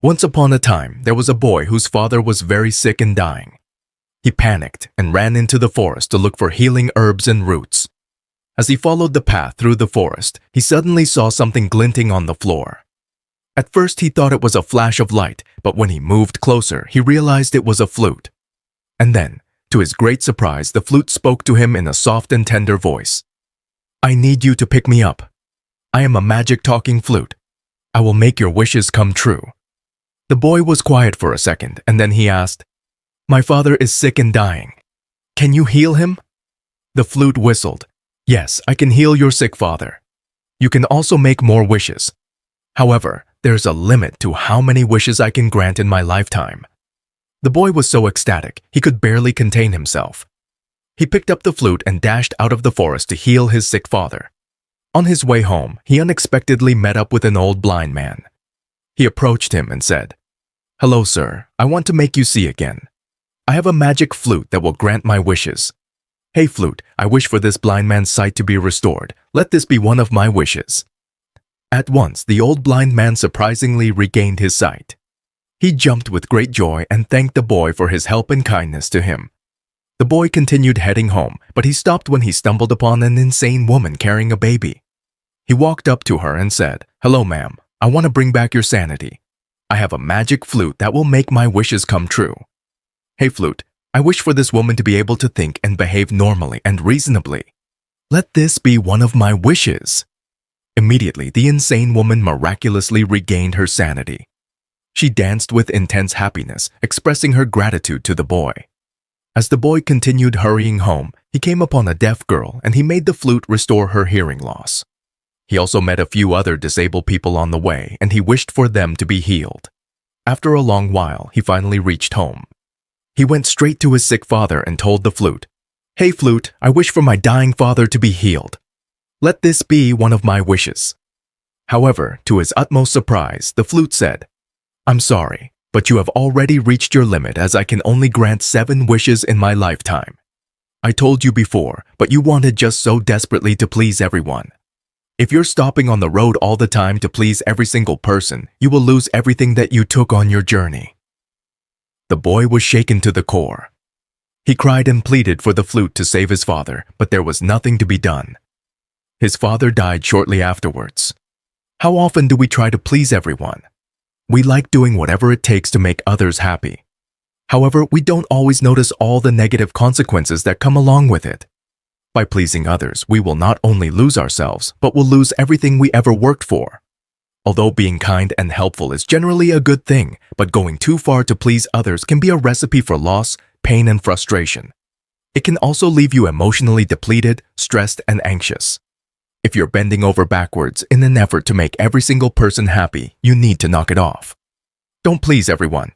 Once upon a time, there was a boy whose father was very sick and dying. He panicked and ran into the forest to look for healing herbs and roots. As he followed the path through the forest, he suddenly saw something glinting on the floor. At first, he thought it was a flash of light, but when he moved closer, he realized it was a flute. And then, to his great surprise, the flute spoke to him in a soft and tender voice. "I need you to pick me up. I am a magic talking flute. I will make your wishes come true." The boy was quiet for a second, and then he asked, "My father is sick and dying. Can you heal him?" The flute whistled. "Yes, I can heal your sick father. You can also make more wishes. However, there's a limit to how many wishes I can grant in my lifetime." The boy was so ecstatic, he could barely contain himself. He picked up the flute and dashed out of the forest to heal his sick father. On his way home, he unexpectedly met up with an old blind man. He approached him and said, "Hello, sir. I want to make you see again. I have a magic flute that will grant my wishes. Hey, flute, I wish for this blind man's sight to be restored. Let this be one of my wishes." At once, the old blind man surprisingly regained his sight. He jumped with great joy and thanked the boy for his help and kindness to him. The boy continued heading home, but he stopped when he stumbled upon an insane woman carrying a baby. He walked up to her and said, "Hello, ma'am. I want to bring back your sanity. I have a magic flute that will make my wishes come true. Hey, flute, I wish for this woman to be able to think and behave normally and reasonably. Let this be one of my wishes." Immediately, the insane woman miraculously regained her sanity. She danced with intense happiness, expressing her gratitude to the boy. As the boy continued hurrying home, he came upon a deaf girl and he made the flute restore her hearing loss. He also met a few other disabled people on the way and he wished for them to be healed. After a long while, he finally reached home. He went straight to his sick father and told the flute, "Hey, flute, I wish for my dying father to be healed. Let this be one of my wishes." However, to his utmost surprise, the flute said, "I'm sorry, but you have already reached your limit as I can only grant 7 wishes in my lifetime. I told you before, but you wanted just so desperately to please everyone. If you're stopping on the road all the time to please every single person, you will lose everything that you took on your journey." The boy was shaken to the core. He cried and pleaded for the flute to save his father, but there was nothing to be done. His father died shortly afterwards. How often do we try to please everyone? We like doing whatever it takes to make others happy. However, we don't always notice all the negative consequences that come along with it. By pleasing others, we will not only lose ourselves, but will lose everything we ever worked for. Although being kind and helpful is generally a good thing, but going too far to please others can be a recipe for loss, pain, and frustration. It can also leave you emotionally depleted, stressed, and anxious. If you're bending over backwards in an effort to make every single person happy, you need to knock it off. Don't please everyone.